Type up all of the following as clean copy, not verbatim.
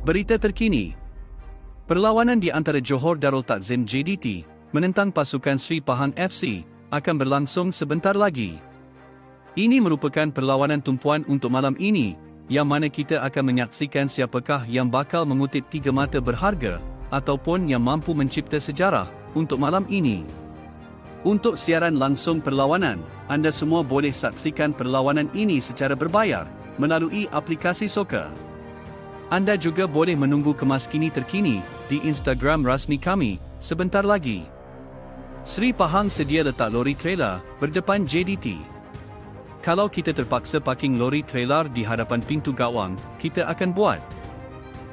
Berita terkini. Perlawanan di antara Johor Darul Takzim JDT menentang pasukan Sri Pahang FC akan berlangsung sebentar lagi. Ini merupakan perlawanan tumpuan untuk malam ini, yang mana kita akan menyaksikan siapakah yang bakal mengutip 3 mata berharga ataupun yang mampu mencipta sejarah untuk malam ini. Untuk siaran langsung perlawanan, anda semua boleh saksikan perlawanan ini secara berbayar melalui aplikasi Soka. Anda juga boleh menunggu kemaskini terkini di Instagram rasmi kami sebentar lagi. Sri Pahang sedia letak lori trailer berdepan JDT. Kalau kita terpaksa parking lori trailer di hadapan pintu gawang, kita akan buat.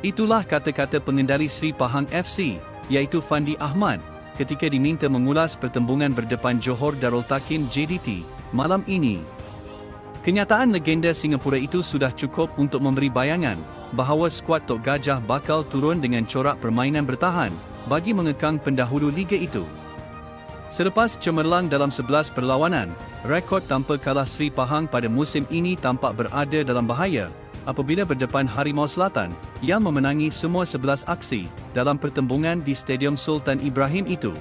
Itulah kata-kata pengendali Sri Pahang FC, iaitu Fandi Ahmad, ketika diminta mengulas pertembungan berdepan Johor Darul Takzim JDT malam ini. Kenyataan legenda Singapura itu sudah cukup untuk memberi bayangan bahawa skuad Tok Gajah bakal turun dengan corak permainan bertahan bagi mengekang pendahulu liga itu. Selepas cemerlang dalam 11 perlawanan, rekod tanpa kalah Sri Pahang pada musim ini tampak berada dalam bahaya apabila berdepan Harimau Selatan yang memenangi semua 11 aksi dalam pertembungan di Stadium Sultan Ibrahim itu.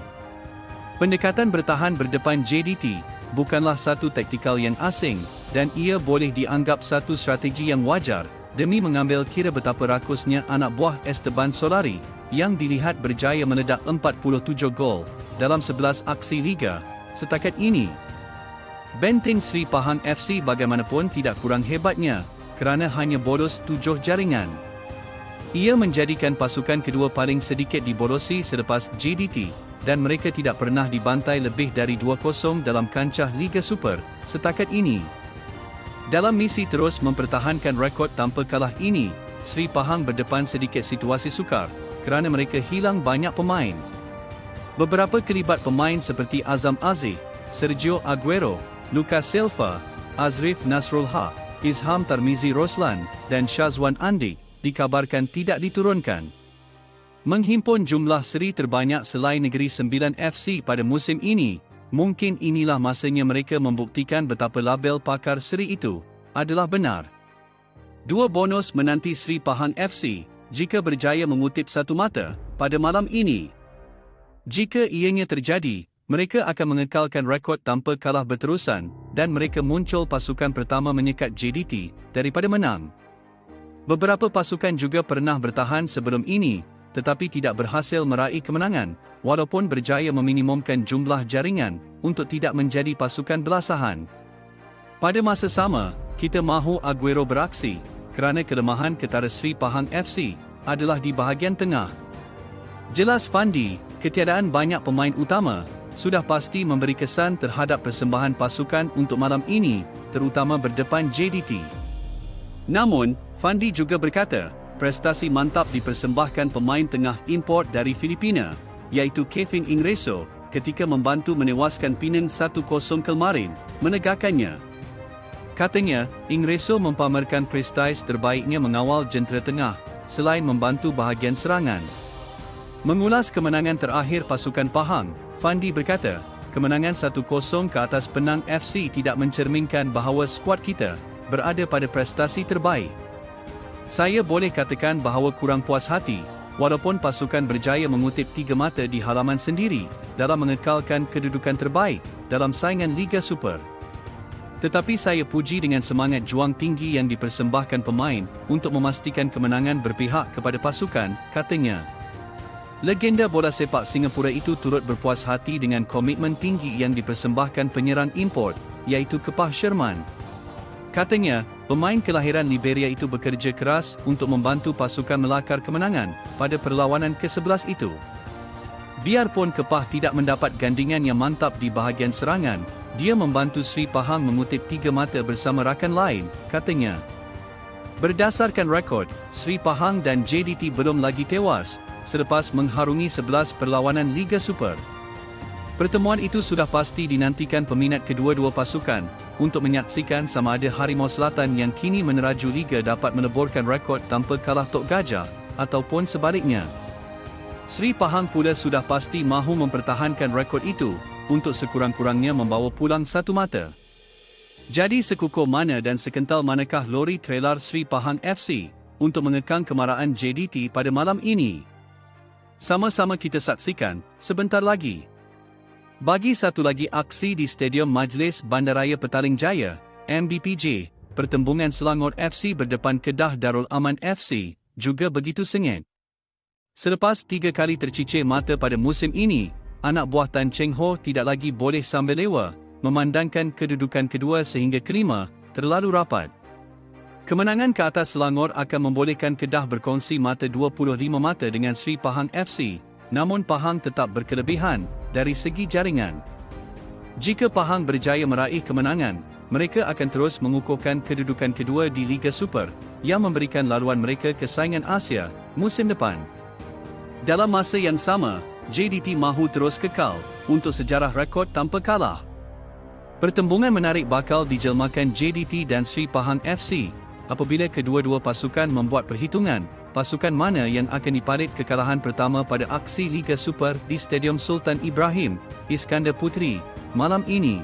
Pendekatan bertahan berdepan JDT bukanlah satu taktikal yang asing dan ia boleh dianggap satu strategi yang wajar demi mengambil kira betapa rakusnya anak buah Esteban Solari yang dilihat berjaya meledak 47 gol dalam 11 aksi liga setakat ini. Benteng Sri Pahang FC bagaimanapun tidak kurang hebatnya kerana hanya bolos 7 jaringan. Ia menjadikan pasukan kedua paling sedikit dibolosi selepas JDT dan mereka tidak pernah dibantai lebih dari 2-0 dalam kancah Liga Super setakat ini. Dalam misi terus mempertahankan rekod tanpa kalah ini, Sri Pahang berdepan sedikit situasi sukar kerana mereka hilang banyak pemain. Beberapa kelibat pemain seperti Azam Aziz, Sergio Aguero, Lucas Silva, Azrif Nasrul Haq, Izham Tarmizi Roslan, dan Shazwan Andi dikabarkan tidak diturunkan. Menghimpun jumlah seri terbanyak selain Negeri Sembilan FC pada musim ini, mungkin inilah masanya mereka membuktikan betapa label pakar seri itu adalah benar. Dua bonus menanti Sri Pahang FC jika berjaya mengutip satu mata pada malam ini. Jika ianya terjadi, mereka akan mengekalkan rekod tanpa kalah berterusan dan mereka muncul pasukan pertama menyekat JDT daripada menang. Beberapa pasukan juga pernah bertahan sebelum ini tetapi tidak berhasil meraih kemenangan walaupun berjaya meminimumkan jumlah jaringan untuk tidak menjadi pasukan belasahan. Pada masa sama, kita mahu Aguero beraksi kerana kelemahan ketara Sri Pahang FC adalah di bahagian tengah. Jelas Fandi, ketiadaan banyak pemain utama sudah pasti memberi kesan terhadap persembahan pasukan untuk malam ini, terutama berdepan JDT. Namun, Fandi juga berkata, prestasi mantap dipersembahkan pemain tengah import dari Filipina, iaitu Kevin Ingreso, ketika membantu menewaskan Penang 1-0 kemarin, menegakkannya. Katanya, Ingreso mempamerkan prestasi terbaiknya mengawal jentera tengah, selain membantu bahagian serangan. Mengulas kemenangan terakhir pasukan Pahang, Fandi berkata, kemenangan 1-0 ke atas Penang FC tidak mencerminkan bahawa skuad kita berada pada prestasi terbaik. Saya boleh katakan bahawa kurang puas hati, walaupun pasukan berjaya mengutip 3 mata di halaman sendiri dalam mengekalkan kedudukan terbaik dalam saingan Liga Super. Tetapi saya puji dengan semangat juang tinggi yang dipersembahkan pemain untuk memastikan kemenangan berpihak kepada pasukan, katanya. Legenda bola sepak Singapura itu turut berpuas hati dengan komitmen tinggi yang dipersembahkan penyerang import, iaitu Kepah Sherman. Katanya, pemain kelahiran Liberia itu bekerja keras untuk membantu pasukan melakar kemenangan pada perlawanan ke-11 itu. Biarpun Kepah tidak mendapat gandingan yang mantap di bahagian serangan, dia membantu Sri Pahang mengutip 3 mata bersama rakan lain, katanya. Berdasarkan rekod, Sri Pahang dan JDT belum lagi tewas selepas mengharungi 11 perlawanan Liga Super. Pertemuan itu sudah pasti dinantikan peminat kedua-dua pasukan untuk menyaksikan sama ada Harimau Selatan yang kini meneraju liga dapat meleburkan rekod tanpa kalah Tok Gajah ataupun sebaliknya. Sri Pahang pula sudah pasti mahu mempertahankan rekod itu untuk sekurang-kurangnya membawa pulang satu mata. Jadi sekukuh mana dan sekental manakah lori trailer Sri Pahang FC untuk mengekang kemarahan JDT pada malam ini. Sama-sama kita saksikan sebentar lagi. Bagi satu lagi aksi di Stadium Majlis Bandaraya Petaling Jaya, MBPJ, pertembungan Selangor FC berdepan Kedah Darul Aman FC, juga begitu sengit. Selepas 3 kali tercicir mata pada musim ini, anak buah Tan Cheng Ho tidak lagi boleh sambil lewa, memandangkan kedudukan kedua sehingga kelima terlalu rapat. Kemenangan ke atas Selangor akan membolehkan Kedah berkongsi mata 25 mata dengan Sri Pahang FC, namun Pahang tetap berkelebihan dari segi jaringan. Jika Pahang berjaya meraih kemenangan, mereka akan terus mengukuhkan kedudukan kedua di Liga Super, yang memberikan laluan mereka ke saingan Asia musim depan. Dalam masa yang sama, JDT mahu terus kekal untuk sejarah rekod tanpa kalah. Pertembungan menarik bakal dijelmakan JDT dan Sri Pahang FC, apabila kedua-dua pasukan membuat perhitungan pasukan mana yang akan diparit kekalahan pertama pada aksi Liga Super di Stadium Sultan Ibrahim, Iskandar Puteri, malam ini.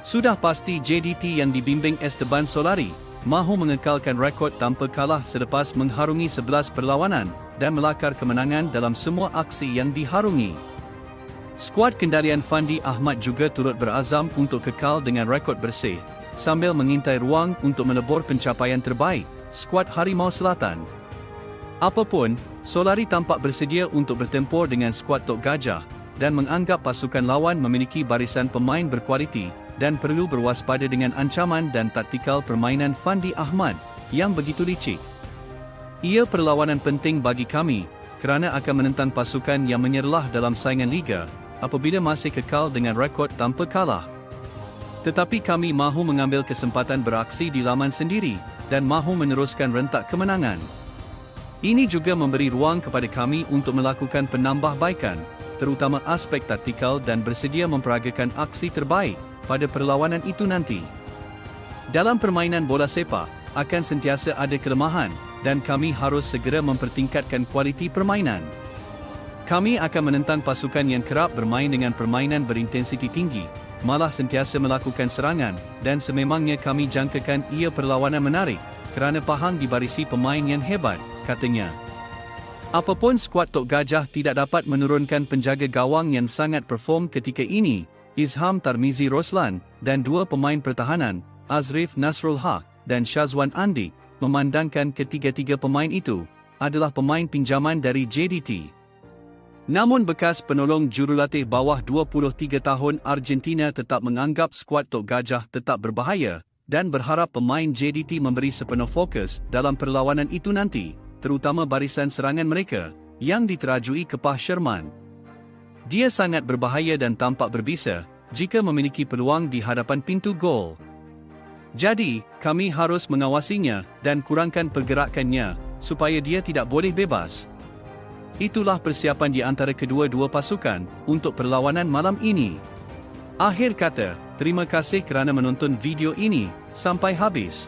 Sudah pasti JDT yang dibimbing Esteban Solari mahu mengekalkan rekod tanpa kalah selepas mengharungi 11 perlawanan dan melakar kemenangan dalam semua aksi yang diharungi. Skuad kendalian Fandi Ahmad juga turut berazam untuk kekal dengan rekod bersih, sambil mengintai ruang untuk melebur pencapaian terbaik skuad Harimau Selatan. Apapun, Solari tampak bersedia untuk bertempur dengan skuad Tok Gajah dan menganggap pasukan lawan memiliki barisan pemain berkualiti dan perlu berwaspada dengan ancaman dan taktikal permainan Fandi Ahmad yang begitu licik. Ia perlawanan penting bagi kami kerana akan menentang pasukan yang menyerlah dalam saingan liga apabila masih kekal dengan rekod tanpa kalah. Tetapi kami mahu mengambil kesempatan beraksi di laman sendiri dan mahu meneruskan rentak kemenangan. Ini juga memberi ruang kepada kami untuk melakukan penambahbaikan, terutama aspek taktikal dan bersedia memperagakan aksi terbaik pada perlawanan itu nanti. Dalam permainan bola sepak, akan sentiasa ada kelemahan dan kami harus segera mempertingkatkan kualiti permainan. Kami akan menentang pasukan yang kerap bermain dengan permainan berintensiti tinggi, malah sentiasa melakukan serangan, dan sememangnya kami jangkakan ia perlawanan menarik, kerana Pahang dibarisi pemain yang hebat, katanya. Apapun skuad Tok Gajah tidak dapat menurunkan penjaga gawang yang sangat perform ketika ini, Izham Tarmizi Roslan, dan dua pemain pertahanan, Azrif Nasrul Haq dan Shazwan Andik, memandangkan ketiga-tiga pemain itu adalah pemain pinjaman dari JDT. Namun bekas penolong jurulatih bawah 23 tahun Argentina tetap menganggap skuad Tok Gajah tetap berbahaya dan berharap pemain JDT memberi sepenuh fokus dalam perlawanan itu nanti, terutama barisan serangan mereka yang diterajui Kepah Sherman. Dia sangat berbahaya dan tampak berbisa jika memiliki peluang di hadapan pintu gol. Jadi, kami harus mengawasinya dan kurangkan pergerakannya supaya dia tidak boleh bebas. Itulah persiapan di antara kedua-dua pasukan untuk perlawanan malam ini. Akhir kata, terima kasih kerana menonton video ini sampai habis.